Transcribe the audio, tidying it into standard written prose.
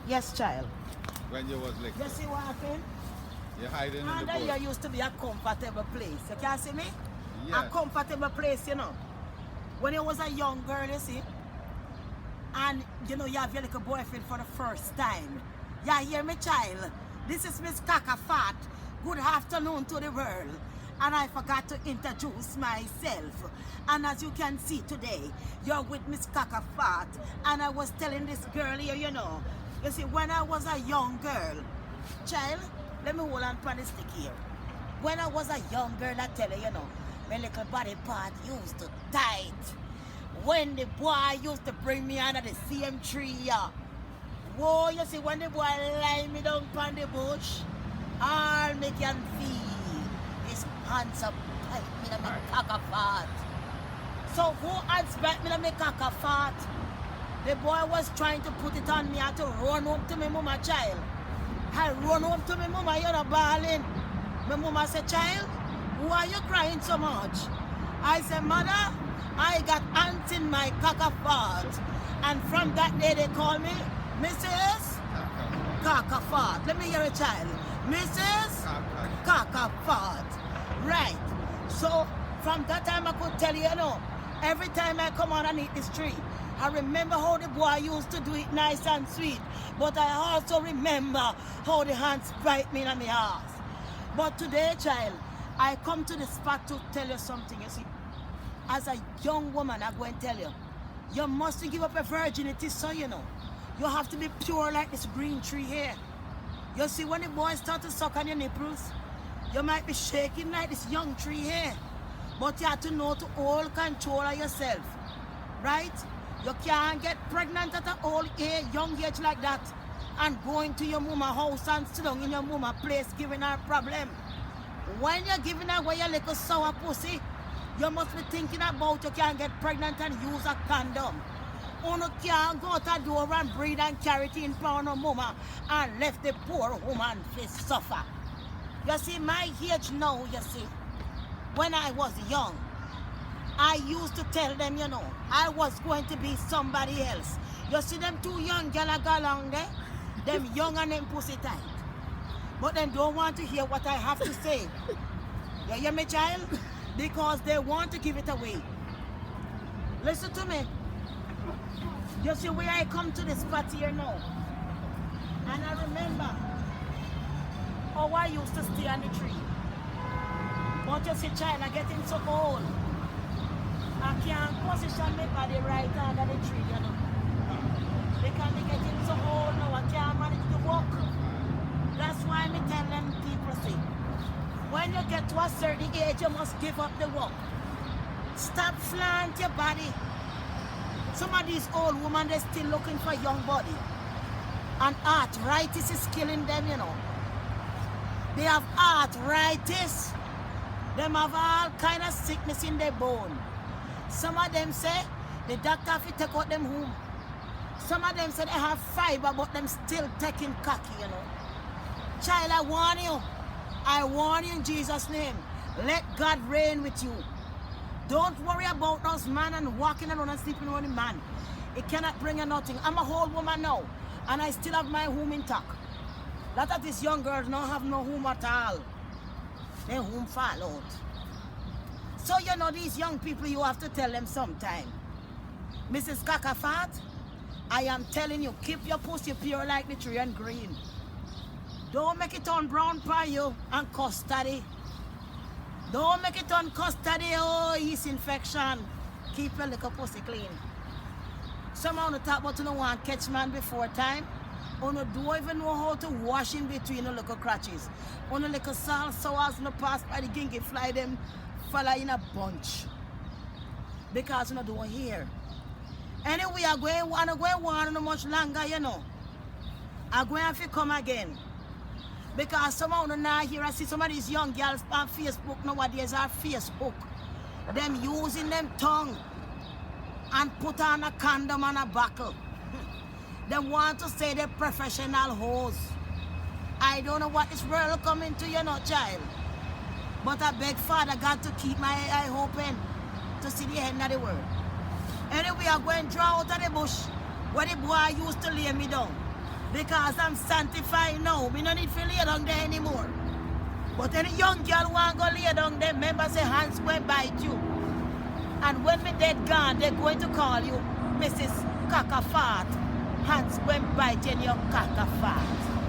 Yes, child. When you was little? You see what happened? You're hiding in the And bush. here used to be a comfortable place. You can see me? Yes. A comfortable place, you know. When you was a young girl, you see, and you know you have your little boyfriend for the first time. You hear me, child? This is Miss Cackafort. Good afternoon to the world. And I forgot to introduce myself. And as you can see today, you're with Miss Cackafort. And I was telling this girl here, you know, you see, when I was a young girl, child, let me hold on for the stick here. When I was a young girl, I tell you, you know, my little body part used to tight. When the boy used to bring me under the same tree, yeah. Whoa, you see, when the boy lie me down on the bush, all me can feel his hands up bite me in my cackafort. So who hands bite me in my cackafort? The boy was trying to put it on me. I had to run home to my mama, child. I run home to my mama, you're not bawling. My mama said, child, why are you crying so much? I said, mother, I got ants in my cackafort. And from that day they call me Mrs. Cackafort. Let me hear a child. Mrs. Cackafort. Right. So from that time I could tell you, you know, every time I come on underneath this tree, I remember how the boy used to do it nice and sweet. But I also remember how the hands bite me in my ass. But today, child, I come to the spot to tell you something, you see. As a young woman, I'm going to tell you, you mustn't give up your virginity, so you know. You have to be pure like this green tree here. You see, when the boys start to suck on your nipples, you might be shaking like this young tree here. But you have to know to hold control of yourself, right? You can't get pregnant at an old age, young age like that and go into your mama house and sit down in your mama place giving her problem. When you're giving away your little sour pussy, you must be thinking about you can't get pregnant and use a condom. You can't go to the door and breathe and carry it in front of mama and left the poor woman to suffer. You see, my age now, you see, when I was young, I used to tell them, you know, I was going to be somebody else. You see them two young girls go along there? Them young and them pussy tight. But they don't want to hear what I have to say. You hear me, child? Because they want to give it away. Listen to me. You see where I come to this spot here now. And I remember how I used to stay on the tree. But you see, child, I'm getting so old. I can't position my body right under the tree, you know. Because I'm getting so old now, I can't manage to walk. That's why I tell them people, see, when you get to a certain age, you must give up the walk. Stop flaunt your body. Some of these old women, they're still looking for young body. And arthritis is killing them, you know. They have arthritis. Them have all kind of sickness in their bone. Some of them say the doctor have to take out them home. Some of them say they have fiber, but them still taking cocky, you know. Child, I warn you. I warn you in Jesus' name. Let God reign with you. Don't worry about those man and walking around and sleeping on the man. It cannot bring you nothing. I'm a whole woman now, and I still have my home intact. A lot of these young girls don't have no home at all. Their home fall out. So you know these young people, you have to tell them sometime. Mrs. Cackafort, I am telling you, keep your pussy pure like the tree and green. Don't make it turn brown for you and custody. Don't make it turn custody, oh, yeast infection. Keep your little pussy clean. Someone talk about you don't want to catch man before time. You don't even know how to wash in between the little crotches. You little salt sours no pass by the gingy fly them follow in a bunch. Because you don't hear. Anyway, I'm going to go no much longer, you know. I'm going to have to come again. Because some of them now here, I see some of these young girls on Facebook nowadays are Facebook. Them using them tongue and put on a condom and a buckle. They want to say they're professional hoes. I don't know what this world coming to, you know, child. But I beg Father God to keep my eye open to see the end of the world. Anyway, I'm going to draw out of the bush where the boy used to lay me down. Because I'm sanctified now. We don't need to lay down there anymore. But any young girl want to go lay down there, remember say hands will bite you. And when me dead gone, they're going to call you Mrs. Cackafort. Hands will bite you in your cackafort.